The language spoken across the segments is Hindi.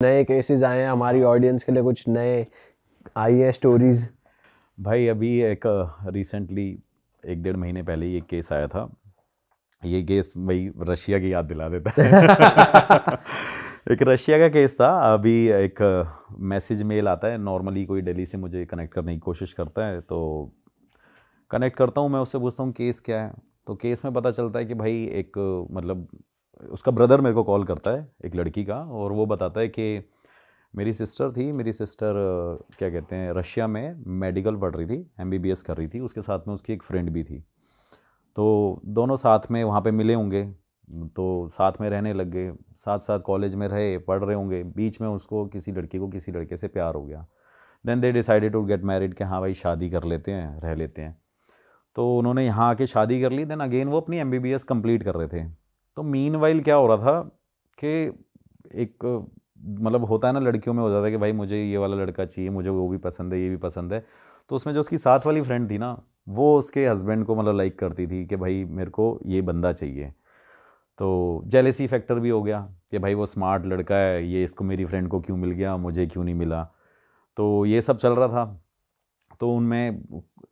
नए केसेस आए हैं हमारी ऑडियंस के लिए, कुछ नए आई है स्टोरीज? भाई अभी एक रिसेंटली 1-1.5 महीने पहले ही एक केस आया था। ये केस भाई रशिया की याद दिला देता है। एक रशिया का केस था। अभी एक मैसेज मेल आता है, नॉर्मली कोई दिल्ली से मुझे कनेक्ट करने की कोशिश करता है, तो कनेक्ट करता हूँ मैं उससे, पूछता हूँ केस क्या है। तो केस में पता चलता है कि भाई एक मतलब उसका ब्रदर मेरे को कॉल करता है एक लड़की का, और वो बताता है कि मेरी सिस्टर थी, मेरी सिस्टर क्या कहते हैं, रशिया में मेडिकल पढ़ रही थी, एमबीबीएस कर रही थी, उसके साथ में उसकी एक फ्रेंड भी थी। तो दोनों साथ में वहाँ पे मिले होंगे, तो साथ में रहने लग गए, साथ साथ कॉलेज में रहे, पढ़ रहे होंगे। बीच में उसको किसी लड़की को किसी लड़के से प्यार हो गया। Then they decided to get married, कि हाँ भाई शादी कर लेते हैं, रह लेते हैं। तो उन्होंने यहाँ आके शादी कर ली। देन अगेन वो अपनी एमबीबीएस कंप्लीट कर रहे थे। तो मीनवाइल क्या हो रहा था कि एक मतलब होता है ना, लड़कियों में हो जाता है कि भाई मुझे ये वाला लड़का चाहिए, मुझे वो भी पसंद है, ये भी पसंद है। तो उसमें जो उसकी साथ वाली फ्रेंड थी ना, वो उसके हस्बैंड को मतलब लाइक करती थी कि भाई मेरे को ये बंदा चाहिए। तो जेलेसी फैक्टर भी हो गया कि भाई वो स्मार्ट लड़का है, ये इसको मेरी फ्रेंड को क्यों मिल गया, मुझे क्यों नहीं मिला। तो ये सब चल रहा था। तो उनमें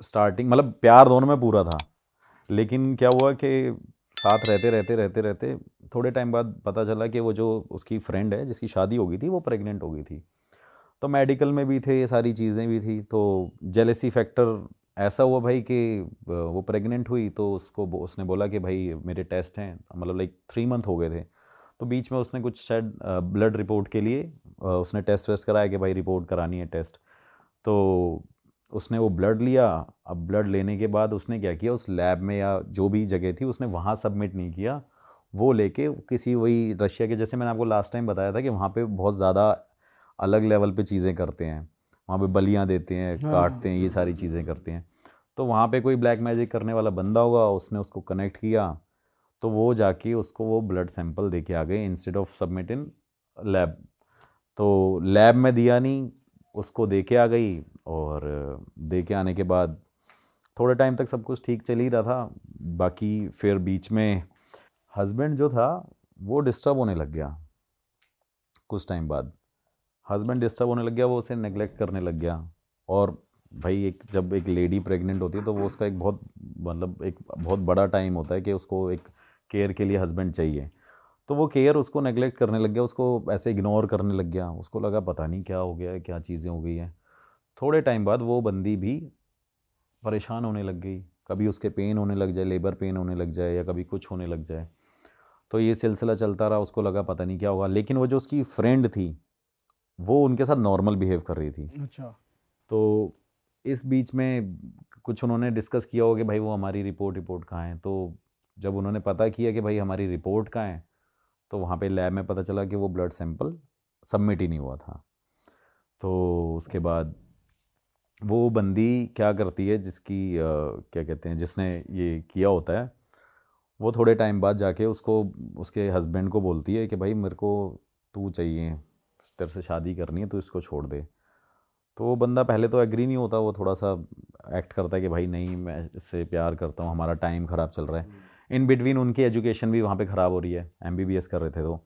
स्टार्टिंग मतलब प्यार दोनों में पूरा था। लेकिन क्या हुआ कि साथ रहते रहते रहते रहते थोड़े टाइम बाद पता चला कि वो जो उसकी फ्रेंड है जिसकी शादी हो गई थी, वो प्रेग्नेंट हो गई थी। तो मेडिकल में भी थे, ये सारी चीज़ें भी थी, तो जेलेसी फैक्टर ऐसा हुआ भाई कि वो प्रेग्नेंट हुई, तो उसने बोला कि भाई मेरे टेस्ट हैं, मतलब लाइक 3 मंथ हो गए थे। तो बीच में उसने कुछ शायद ब्लड रिपोर्ट के लिए उसने टेस्ट वेस्ट कराया कि भाई रिपोर्ट करानी है टेस्ट। तो उसने वो ब्लड लिया। अब ब्लड लेने के बाद उसने क्या किया, उस लैब में या जो भी जगह थी उसने वहाँ सबमिट नहीं किया। वो लेके किसी वही रशिया के, जैसे मैंने आपको लास्ट टाइम बताया था कि वहाँ पे बहुत ज़्यादा अलग लेवल पे चीज़ें करते हैं। वहाँ पे बलियाँ देते हैं, काटते हैं, ये सारी चीज़ें करते हैं। तो वहाँ पे कोई ब्लैक मैजिक करने वाला बंदा होगा, उसने उसको कनेक्ट किया। तो वो जाके उसको वो ब्लड सैंपल दे के आ गए instead of submit in lab. तो लैब में दिया नहीं, उसको दे के आ गई। और दे के आने के बाद थोड़े टाइम तक सब कुछ ठीक चल ही रहा था। बाकी फिर बीच में हस्बैंड जो था वो डिस्टर्ब होने लग गया। कुछ टाइम बाद हस्बैंड डिस्टर्ब होने लग गया, वो उसे नेग्लेक्ट करने लग गया। और भाई एक जब एक लेडी प्रेग्नेंट होती है तो वो उसका एक बहुत मतलब एक बहुत बड़ा टाइम होता है कि उसको एक केयर के लिए हस्बैंड चाहिए। तो वो केयर उसको नेग्लेक्ट करने लग गया, उसको ऐसे इग्नोर करने लग गया। उसको लगा पता नहीं क्या हो गया है, क्या चीज़ें हो गई हैं। थोड़े टाइम बाद वो बंदी भी परेशान होने लग गई। कभी उसके पेन होने लग जाए, लेबर पेन होने लग जाए, या कभी कुछ होने लग जाए। तो ये सिलसिला चलता रहा। उसको लगा पता नहीं क्या होगा। लेकिन वो जो उसकी फ्रेंड थी, वो उनके साथ नॉर्मल बिहेव कर रही थी। अच्छा। तो इस बीच में कुछ उन्होंने डिस्कस किया होगा कि भाई वो हमारी रिपोर्ट रिपोर्ट कहाँ है। तो जब उन्होंने पता किया कि भाई हमारी रिपोर्ट कहाँ है, तो वहाँ पे लैब में पता चला कि वो ब्लड सैंपल सबमिट ही नहीं हुआ था। तो उसके बाद वो बंदी क्या करती है, जिसकी क्या कहते हैं, जिसने ये किया होता है, वो थोड़े टाइम बाद जाके उसको उसके हस्बैंड को बोलती है कि भाई मेरे को तू चाहिए, तेरे से शादी करनी है, तो इसको छोड़ दे। तो वो बंदा पहले तो एग्री नहीं होता, वो थोड़ा सा एक्ट करता है कि भाई नहीं, मैं इससे प्यार करता हूँ, हमारा टाइम ख़राब चल रहा है। इन बिटवीन उनकी एजुकेशन भी वहाँ पे ख़राब हो रही है, एमबीबीएस कर रहे थे। तो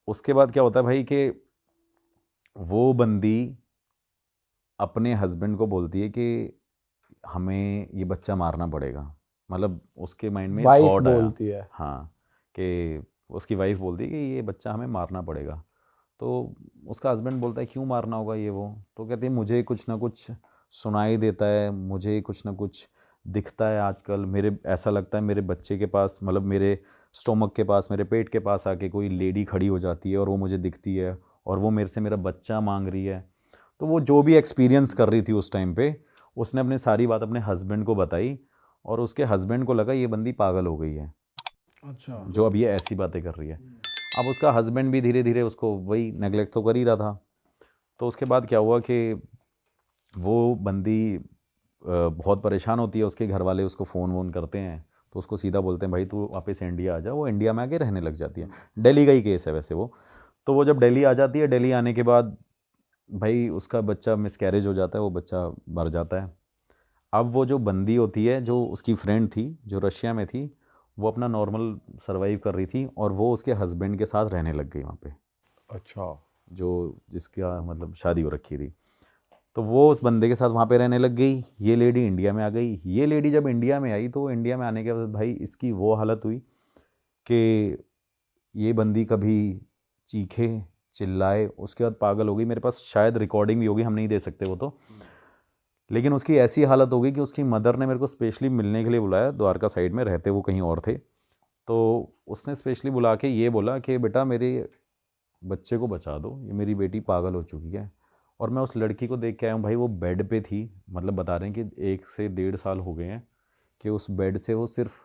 उसके बाद क्या होता है भाई कि वो बंदी अपने हस्बैंड को बोलती है कि हमें ये बच्चा मारना पड़ेगा। मतलब उसके माइंड में वाइफ थॉट आया। बोलती है? हाँ, कि उसकी वाइफ बोलती है कि ये बच्चा हमें मारना पड़ेगा। तो उसका हस्बैंड बोलता है क्यों मारना होगा ये वो। तो कहती है मुझे कुछ ना कुछ सुनाई देता है, मुझे कुछ ना कुछ दिखता है आजकल, मेरे ऐसा लगता है मेरे बच्चे के पास, मतलब मेरे स्टोमक के पास, मेरे पेट के पास आके कोई लेडी खड़ी हो जाती है और वो मुझे दिखती है, और वो मेरे से मेरा बच्चा मांग रही है। तो वो जो भी एक्सपीरियंस कर रही थी उस टाइम पे, उसने अपनी सारी बात अपने हस्बैंड को बताई। और उसके हस्बैंड को लगा ये बंदी पागल हो गई है, अच्छा। जो अब ये ऐसी बातें कर रही है। अब उसका हस्बैंड भी धीरे धीरे उसको वही नेगलेक्ट तो कर ही रहा था। तो उसके बाद क्या हुआ कि वो बंदी बहुत परेशान होती है। उसके घर वाले उसको फ़ोन वोन करते हैं, तो उसको सीधा बोलते हैं भाई तू वापस इंडिया आ जा। वो इंडिया में आके रहने लग जाती है। दिल्ली का ही केस है वैसे वो। तो वो जब दिल्ली आ जाती है, दिल्ली आने के बाद भाई उसका बच्चा मिसकैरेज हो जाता है, वो बच्चा मर जाता है। अब वो जो बंदी होती है, जो उसकी फ्रेंड थी जो रशिया में थी, वो अपना नॉर्मल सर्वाइव कर रही थी, और वो उसके हस्बैंड के साथ रहने लग गई वहाँ पे। अच्छा। जो जिसका मतलब शादी हो रखी थी। तो वो उस बंदे के साथ वहाँ पे रहने लग गई। ये लेडी इंडिया में आ गई। ये लेडी जब इंडिया में आई तो इंडिया में आने के बाद भाई इसकी वो हालत हुई कि ये बंदी कभी चीखे चिल्लाए, उसके बाद पागल हो गई। मेरे पास शायद रिकॉर्डिंग भी होगी, हम नहीं दे सकते वो तो, लेकिन उसकी ऐसी हालत हो गई कि उसकी मदर ने मेरे को स्पेशली मिलने के लिए बुलाया। द्वारका साइड में रहते वो कहीं और थे, तो उसने स्पेशली बुला के ये बोला कि बेटा मेरे बच्चे को बचा दो, ये मेरी बेटी पागल हो चुकी है। और मैं उस लड़की को देख के आया हूँ भाई, वो बेड पे थी, मतलब बता रहे हैं कि 1 से 1.5 साल हो गए हैं कि उस बेड से वो सिर्फ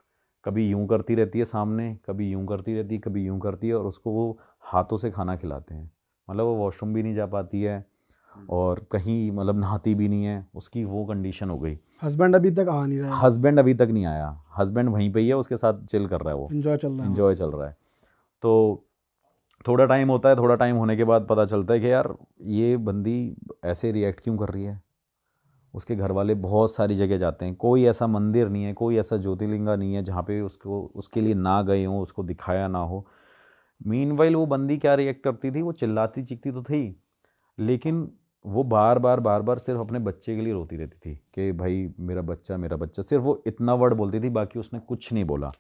कभी यूं करती रहती है सामने, कभी यूं करती रहती है, कभी यूं करती है, और उसको वो हाथों से खाना खिलाते हैं। मतलब वो वॉशरूम भी नहीं जा पाती है और कहीं मतलब नहाती भी नहीं है, उसकी वो कंडीशन हो गई। हस्बैंड अभी तक आ नहीं रहा है, हस्बैंड अभी तक नहीं आया, हस्बैंड वहीं पे ही है, उसके साथ चिल कर रहा है, वो एंजॉय चल रहा है। एंजॉय चल रहा है। तो थोड़ा टाइम होता है, थोड़ा टाइम होने के बाद पता चलता है कि यार ये बंदी ऐसे रिएक्ट क्यों कर रही है। उसके घर वाले बहुत सारी जगह जाते हैं, कोई ऐसा मंदिर नहीं है, कोई ऐसा ज्योतिर्लिंगा नहीं है जहाँ पे उसको उसके लिए ना गए हों, उसको दिखाया ना हो। मीनवाइल वो बंदी क्या रिएक्ट करती थी, वो चिल्लाती चीखती तो थी, लेकिन वो बार बार सिर्फ अपने बच्चे के लिए रोती रहती थी कि भाई मेरा बच्चा मेरा बच्चा, सिर्फ वो इतना वर्ड बोलती थी, बाकी उसने कुछ नहीं बोला।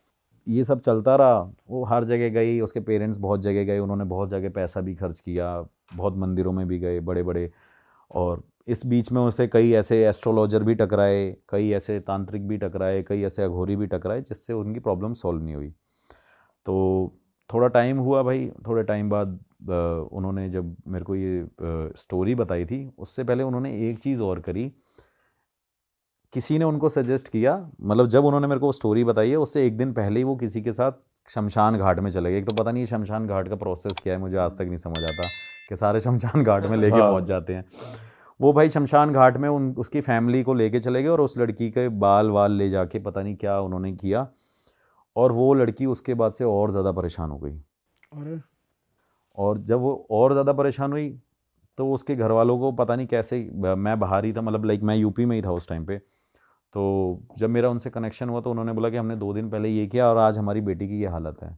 ये सब चलता रहा। वो हर जगह गई, उसके पेरेंट्स बहुत जगह गए, उन्होंने बहुत जगह पैसा भी खर्च किया, बहुत मंदिरों में भी गए बड़े बड़े। और इस बीच में उसे कई ऐसे एस्ट्रोलॉजर भी टकराए, कई ऐसे तांत्रिक भी टकराए, कई ऐसे अघोरी भी टकराए, जिससे उनकी प्रॉब्लम सॉल्व नहीं हुई। तो थोड़ा टाइम हुआ भाई, थोड़े टाइम बाद उन्होंने जब मेरे को ये स्टोरी बताई थी, उससे पहले उन्होंने एक चीज़ और करी। किसी ने उनको सजेस्ट किया, मतलब जब उन्होंने मेरे को स्टोरी बताई है उससे एक दिन पहले ही वो किसी के साथ शमशान घाट में चले गए। एक तो पता नहीं शमशान घाट का प्रोसेस क्या है, मुझे आज तक नहीं समझ आता कि सारे शमशान घाट में लेके पहुंच जाते हैं। वो भाई शमशान घाट में उसकी फैमिली को लेके चले गए और उस लड़की के बाल वाल ले जाके पता नहीं क्या उन्होंने किया, और वो लड़की उसके बाद से और ज़्यादा परेशान हो गई। और जब वो और ज़्यादा परेशान हुई तो उसके घर वालों को पता नहीं कैसे, मैं बाहर ही था, मतलब लाइक मैं यूपी में ही था उस टाइम पे। तो जब मेरा उनसे कनेक्शन हुआ तो उन्होंने बोला कि हमने 2 दिन पहले ये किया और आज हमारी बेटी की ये हालत है।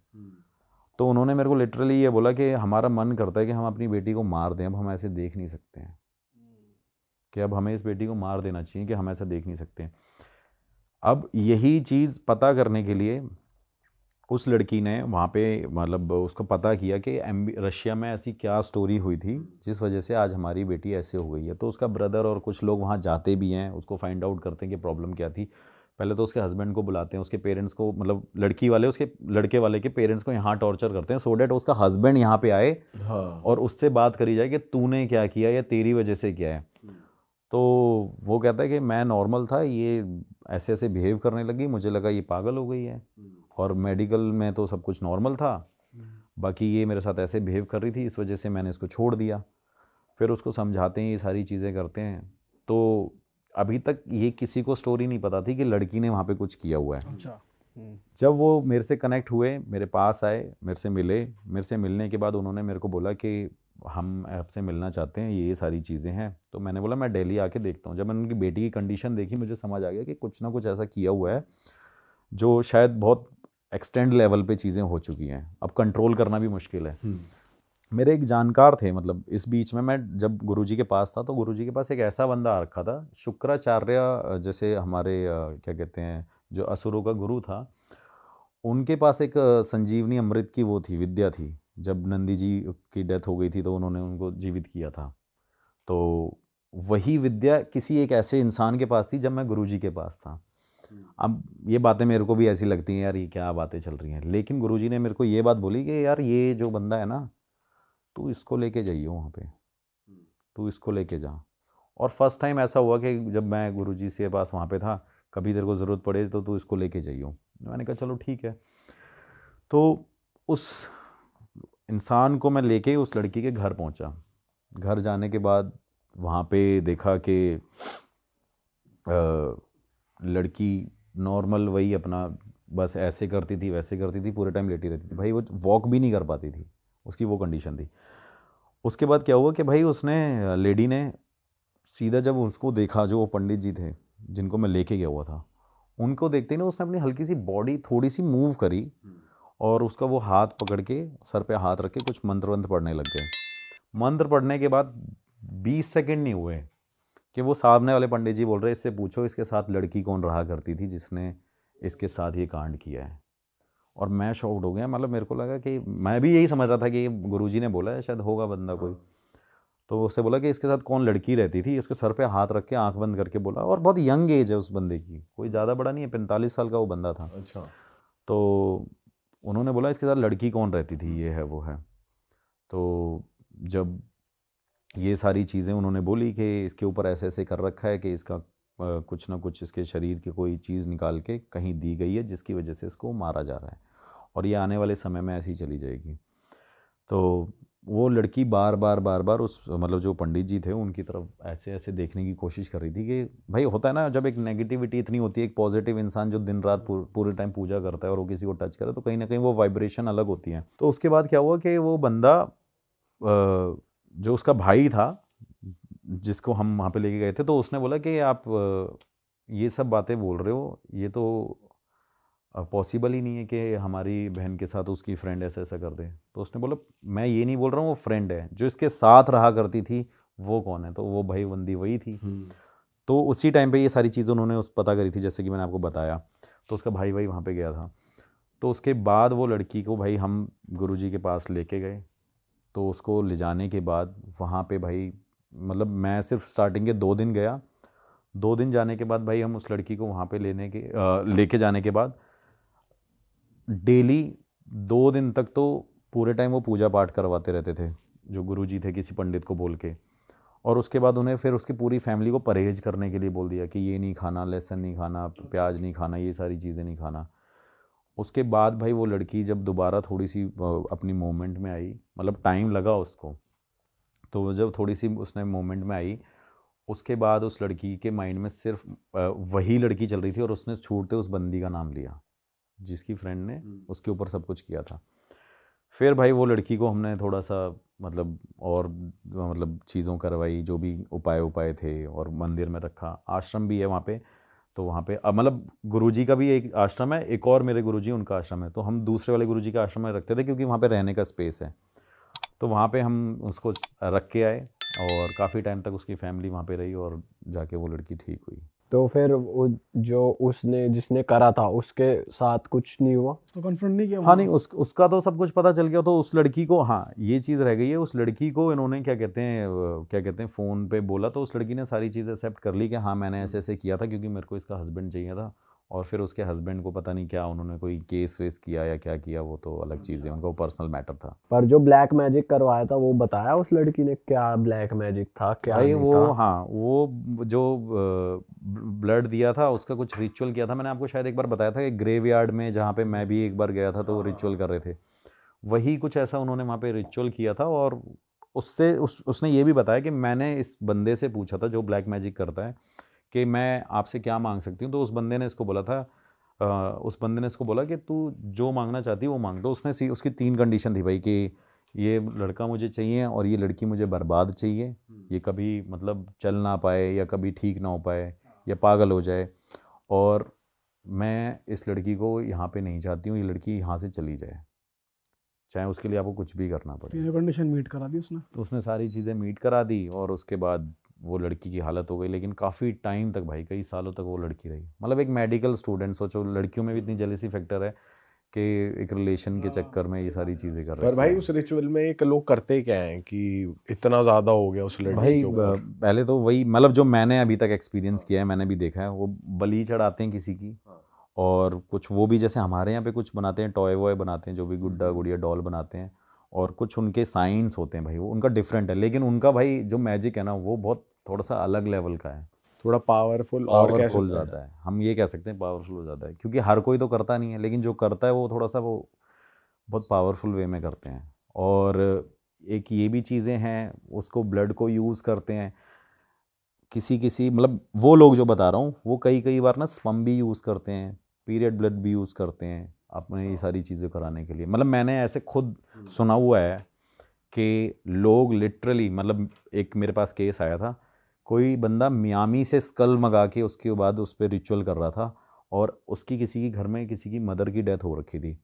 तो उन्होंने मेरे को लिटरली ये बोला कि हमारा मन करता है कि हम अपनी बेटी को मार दें, अब हम ऐसे देख नहीं सकते हैं, कि अब हमें इस बेटी को मार देना चाहिए, कि हम ऐसा देख नहीं सकते हैं। अब यही चीज़ पता करने के लिए उस लड़की ने वहाँ पे मतलब उसको पता किया कि रशिया में ऐसी क्या स्टोरी हुई थी जिस वजह से आज हमारी बेटी ऐसे हो गई है। तो उसका ब्रदर और कुछ लोग वहाँ जाते भी हैं, उसको फाइंड आउट करते हैं कि प्रॉब्लम क्या थी। पहले तो उसके हस्बैंड को बुलाते हैं, उसके पेरेंट्स को, मतलब लड़की वाले उसके लड़के वाले के पेरेंट्स को यहाँ टॉर्चर करते हैं, सो डैट उसका हस्बैंड यहाँ पे आए और उससे बात करी जाए कि तूने क्या किया या तेरी वजह से क्या है। तो वो कहता है कि मैं नॉर्मल था, ये ऐसे ऐसे बिहेव करने लगी, मुझे लगा ये पागल हो गई है, और मेडिकल में तो सब कुछ नॉर्मल था, बाकी ये मेरे साथ ऐसे बिहेव कर रही थी, इस वजह से मैंने इसको छोड़ दिया। फिर उसको समझाते हैं, ये सारी चीज़ें करते हैं। तो अभी तक ये किसी को स्टोरी नहीं पता थी कि लड़की ने वहाँ पे कुछ किया हुआ है। अच्छा। जब वो मेरे से कनेक्ट हुए, मेरे पास आए, मेरे से मिले, मेरे से मिलने के बाद उन्होंने मेरे को बोला कि हम आपसे मिलना चाहते हैं, ये सारी चीज़ें हैं। तो मैंने बोला मैं दिल्ली आके देखता हूँ। जब मैंने उनकी बेटी की कंडीशन देखी, मुझे समझ आ गया कि कुछ ना कुछ ऐसा किया हुआ है जो शायद बहुत एक्सटेंड लेवल पे चीज़ें हो चुकी हैं, अब कंट्रोल करना भी मुश्किल है। मेरे एक जानकार थे, मतलब इस बीच में मैं जब गुरुजी के पास था तो गुरुजी के पास एक ऐसा बंदा आ रखा था, शुक्राचार्य, जैसे हमारे क्या कहते हैं, जो असुरों का गुरु था, उनके पास एक संजीवनी अमृत की वो थी, विद्या थी। जब नंदी जी की डेथ हो गई थी तो उन्होंने उनको जीवित किया था। तो वही विद्या किसी एक ऐसे इंसान के पास थी जब मैं गुरुजी के पास था। अब ये बातें मेरे को भी ऐसी लगती हैं, यार ये क्या बातें चल रही हैं, लेकिन गुरुजी ने मेरे को ये बात बोली कि यार ये जो बंदा है ना, तू इसको लेके जाइए वहाँ पे, तू इसको लेके जा। और फर्स्ट टाइम ऐसा हुआ कि जब मैं गुरुजी से पास वहाँ पे था, कभी तेरे को ज़रूरत पड़े तो तू इसको लेके जाइयो। मैंने कहा चलो ठीक है। तो उस इंसान को मैं लेके उस लड़की के घर पहुँचा। घर जाने के बाद वहाँ पे देखा कि लड़की नॉर्मल वही अपना बस ऐसे करती थी वैसे करती थी, पूरे टाइम लेटी रहती थी। भाई वो वॉक भी नहीं कर पाती थी, उसकी वो कंडीशन थी। उसके बाद क्या हुआ कि भाई उसने, लेडी ने सीधा जब उसको देखा, जो वो पंडित जी थे जिनको मैं लेके गया हुआ था, उनको देखते ही ना उसने अपनी हल्की सी बॉडी थोड़ी सी मूव करी और उसका वो हाथ पकड़ के सर पे हाथ रख के कुछ मंत्र वंत्र पढ़ने लग गए। मंत्र पढ़ने के बाद 20 सेकंड नहीं हुए कि वो सामने वाले पंडित जी बोल रहे इससे पूछो इसके साथ लड़की कौन रहा करती थी जिसने इसके साथ ये कांड किया है। और मैं शॉक्ड हो गया, मतलब मेरे को लगा कि मैं भी यही समझ रहा था कि गुरुजी ने बोला है शायद होगा बंदा कोई। तो उससे बोला कि इसके साथ कौन लड़की रहती थी, उसके सर पे हाथ रख के आंख बंद करके बोला, और बहुत यंग एज है उस बंदे की, कोई ज़्यादा बड़ा नहीं है, 45 साल का वो बंदा था। अच्छा। तो उन्होंने बोला इसके साथ लड़की कौन रहती थी, ये है वो है। तो जब ये सारी चीज़ें उन्होंने बोली कि इसके ऊपर ऐसे ऐसे कर रखा है कि इसका कुछ ना कुछ इसके शरीर की कोई चीज़ निकाल के कहीं दी गई है जिसकी वजह से इसको मारा जा रहा है और ये आने वाले समय में ऐसी चली जाएगी। तो वो लड़की बार बार उस मतलब जो पंडित जी थे उनकी तरफ ऐसे ऐसे देखने की कोशिश कर रही थी कि भाई होता है ना, जब एक नेगेटिविटी इतनी होती है, एक पॉजिटिव इंसान जो दिन रात पूरे टाइम पूजा करता है और वो किसी को टच करे तो कहीं ना कहीं वो वाइब्रेशन अलग होती है। तो उसके बाद क्या हुआ कि वो बंदा जो उसका भाई था जिसको हम वहाँ पे लेके गए थे, तो उसने बोला कि आप ये सब बातें बोल रहे हो, ये तो पॉसिबल ही नहीं है कि हमारी बहन के साथ उसकी फ्रेंड ऐसा ऐसा कर दे। तो उसने बोला मैं ये नहीं बोल रहा हूँ, वो फ्रेंड है, जो इसके साथ रहा करती थी वो कौन है, तो वो भाई बंदी वही थी। तो उसी टाइम पे ये सारी चीज़ें उन्होंने उस पता करी थी जैसे कि मैंने आपको बताया। तो उसका भाई वहाँ पे गया था। तो उसके बाद वो लड़की को भाई हम गुरुजी के पास लेके गए। तो उसको ले जाने के बाद वहाँ पे भाई मतलब मैं सिर्फ स्टार्टिंग के 2 दिन गया। 2 दिन जाने के बाद भाई हम उस लड़की को वहाँ पे लेके जाने के बाद डेली 2 दिन तक तो पूरे टाइम वो पूजा पाठ करवाते रहते थे जो गुरुजी थे किसी पंडित को बोल के। और उसके बाद उन्हें फिर उसकी पूरी फैमिली को परहेज करने के लिए बोल दिया कि ये नहीं खाना, लहसुन नहीं खाना, प्याज नहीं खाना, ये सारी चीज़ें नहीं खाना। उसके बाद भाई वो लड़की जब दोबारा थोड़ी सी अपनी मोमेंट में आई, मतलब टाइम लगा उसको, तो वो जब थोड़ी सी उसने मोमेंट में आई उसके बाद उस लड़की के माइंड में सिर्फ वही लड़की चल रही थी और उसने छूटते उस बंदी का नाम लिया जिसकी फ्रेंड ने उसके ऊपर सब कुछ किया था। फिर भाई वो लड़की को हमने थोड़ा सा मतलब और मतलब चीज़ों करवाई, जो भी उपाय थे, और मंदिर में रखा। आश्रम भी है वहाँ पे, तो वहाँ पे अब मतलब गुरुजी का भी एक आश्रम है, एक और मेरे गुरुजी उनका आश्रम है, तो हम दूसरे वाले गुरुजी के आश्रम में रखते थे क्योंकि वहाँ पे रहने का स्पेस है। तो वहाँ पे हम उसको रख के आए और काफ़ी टाइम तक उसकी फैमिली वहाँ पे रही और जाके वो लड़की ठीक हुई। तो फिर वो जो उसने जिसने करा था उसके साथ कुछ नहीं हुआ, उसको कन्फ्रंट नहीं किया? हाँ नहीं, उसका तो सब कुछ पता चल गया। तो उस लड़की को, हाँ ये चीज़ रह गई है, उस लड़की को इन्होंने क्या कहते हैं फ़ोन पे बोला, तो उस लड़की ने सारी चीज़ एक्सेप्ट कर ली कि हाँ मैंने ऐसे ऐसे किया था क्योंकि मेरे को इसका हस्बैंड चाहिए था। और फिर उसके हस्बैंड को पता नहीं क्या उन्होंने कोई केस वेस किया या क्या किया, वो तो अलग चीज़ है, उनका वो पर्सनल मैटर था। पर जो ब्लैक मैजिक करवाया था वो बताया उस लड़की ने क्या ब्लैक मैजिक था क्या भाई नहीं वो था? हाँ, वो जो ब्लड दिया था उसका कुछ रिचुअल किया था, मैंने आपको शायद एक बार बताया था कि ग्रेवयार्ड में जहाँ पे मैं भी एक बार गया था तो वो रिचुअल कर रहे थे, वही कुछ ऐसा उन्होंने वहाँ पे रिचुअल किया था। और उसने ये भी बताया कि मैंने इस बंदे से पूछा था जो ब्लैक मैजिक करता है कि मैं आपसे क्या मांग सकती हूँ, तो उस बंदे ने इसको बोला था उस बंदे ने इसको बोला कि तू जो मांगना चाहती है वो मांग। तो उसने उसकी 3 कंडीशन थी भाई कि ये लड़का मुझे चाहिए और ये लड़की मुझे बर्बाद चाहिए, ये कभी मतलब चल ना पाए या कभी ठीक ना हो पाए या पागल हो जाए, और मैं इस लड़की को यहाँ पे नहीं चाहती हूँ, ये लड़की यहाँ से चली जाए, चाहे उसके लिए आपको कुछ भी करना पड़े। 3 कंडीशन मीट करा दी उसने। तो उसने सारी चीज़ें मीट करा दी और उसके बाद वो लड़की की हालत हो गई, लेकिन काफ़ी टाइम तक भाई कई सालों तक वो लड़की रही। मतलब एक मेडिकल स्टूडेंट, सोचो लड़कियों में भी इतनी जेलसी फैक्टर है कि एक रिलेशन के चक्कर में ये सारी चीज़ें कर रहे पर भाई उस रिचुअल में एक लोग करते क्या हैं कि इतना ज़्यादा हो गया उस लड़की भाई के ऊपर? पहले तो वही मतलब जो मैंने अभी तक एक्सपीरियंस किया है, मैंने भी देखा है, वो बलि चढ़ाते हैं किसी की, और कुछ वो भी जैसे हमारे यहाँ पे कुछ बनाते हैं, टॉय वॉय बनाते हैं, जो भी गुड्डा गुड़िया डॉल बनाते हैं, और कुछ उनके साइंस होते हैं भाई, वो उनका डिफरेंट है, लेकिन उनका भाई जो मैजिक है ना वो बहुत थोड़ा सा अलग लेवल का है, थोड़ा पावरफुल और कह पावरफुल सकते हैं। ज़्यादा है, हम ये कह सकते हैं पावरफुल हो जाता है, क्योंकि हर कोई तो करता नहीं है, लेकिन जो करता है वो थोड़ा सा वो बहुत पावरफुल वे में करते हैं। और एक ये भी चीज़ें हैं, उसको ब्लड को यूज़ करते हैं किसी मतलब वो लोग जो बता रहा हूँ वो कई बार ना स्पम भी यूज़ करते हैं, पीरियड ब्लड भी यूज़ करते हैं अपने ये सारी चीज़ें कराने के लिए। मतलब मैंने ऐसे खुद सुना हुआ है कि लोग लिटरली, मतलब एक मेरे पास केस आया था, कोई बंदा मियामी से स्कल मंगा के उसके बाद उस पर रिचुअल कर रहा था, और उसकी किसी की घर में किसी की मदर की डेथ हो रखी थी,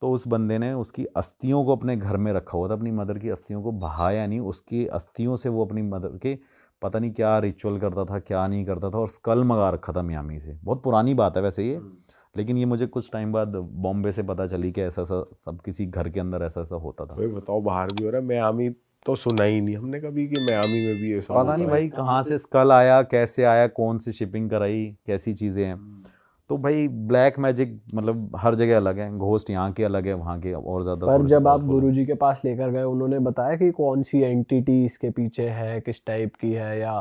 तो उस बंदे ने उसकी अस्थियों को अपने घर में रखा हुआ था, अपनी मदर की अस्थियों को बहाया नहीं, उसकी अस्थियों से वो अपनी मदर के पता नहीं क्या रिचुअल करता था, क्या नहीं करता था, और स्कल मंगा रखा था मियामी से। बहुत पुरानी बात है वैसे ये, लेकिन ये मुझे कुछ टाइम बाद बॉम्बे से पता चली कि ऐसा ऐसा सब किसी घर के अंदर ऐसा ऐसा होता था। भाई बताओ, बाहर भी हो रहा है, मियामी तो सुना ही नहीं हमने कभी कि मियामी में भी ऐसा पता होता नहीं है। भाई कहाँ से स्कल आया, कैसे आया, कौन सी शिपिंग कराई, कैसी चीज़ें हैं। तो भाई ब्लैक मैजिक मतलब हर जगह अलग है, घोस्ट यहाँ के अलग है, वहाँ के और ज़्यादा पर थोड़े से जब आप powerful हैं। गुरुजी के पास लेकर गए, उन्होंने बताया कि कौन सी एंटिटी इसके पीछे है, किस टाइप की है, या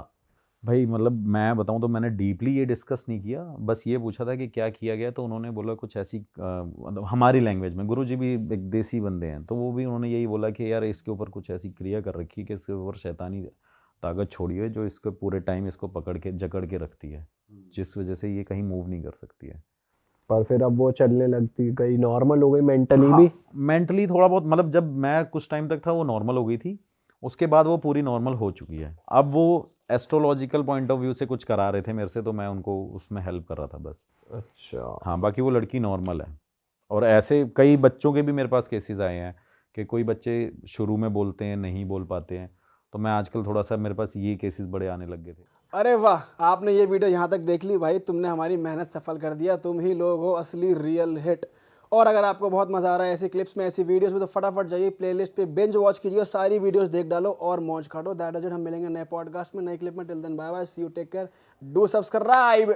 भाई मतलब मैं बताऊं तो मैंने डीपली ये डिस्कस नहीं किया, बस ये पूछा था कि क्या किया गया, तो उन्होंने बोला कुछ ऐसी मतलब हमारी लैंग्वेज में, गुरुजी भी एक देसी बंदे हैं, तो वो भी उन्होंने यही बोला कि यार इसके ऊपर कुछ ऐसी क्रिया कर रखी है कि इसके ऊपर शैतानी ताकत छोड़ी है जो इसको पूरे टाइम इसको पकड़ के जकड़ के रखती है, जिस वजह से ये कहीं मूव नहीं कर सकती है। पर फिर अब वो चलने लगती गई, नॉर्मल हो गई मेंटली भी? मेंटली थोड़ा बहुत, मतलब जब मैं कुछ टाइम तक था वो नॉर्मल हो गई थी, उसके बाद वो पूरी नॉर्मल हो चुकी है। अब वो एस्ट्रोलॉजिकल पॉइंट ऑफ व्यू से कुछ करा रहे थे मेरे से, तो मैं उनको उसमें हेल्प कर रहा था बस। अच्छा। हाँ, बाकी वो लड़की नॉर्मल है। और ऐसे कई बच्चों के भी मेरे पास केसेस आए हैं कि कोई बच्चे शुरू में बोलते हैं, नहीं बोल पाते हैं, तो मैं आजकल थोड़ा सा, मेरे पास ये केसेस बड़े आने लग गए थे। अरे वाह, आपने ये वीडियो यहाँ तक देख ली भाई, तुमने हमारी मेहनत सफल कर दिया। तुम ही लोग हो असली रियल हिट। और अगर आपको बहुत मजा आ रहा है ऐसी क्लिप्स में, ऐसी वीडियोस में, तो फटाफट जाइए प्लेलिस्ट पे, बिंज वॉच कीजिए, सारी वीडियोस देख डालो और मौज काटो। That is it. हम मिलेंगे नए पॉडकास्ट में, नए क्लिप में। Till then bye bye, see you, take care, do subscribe.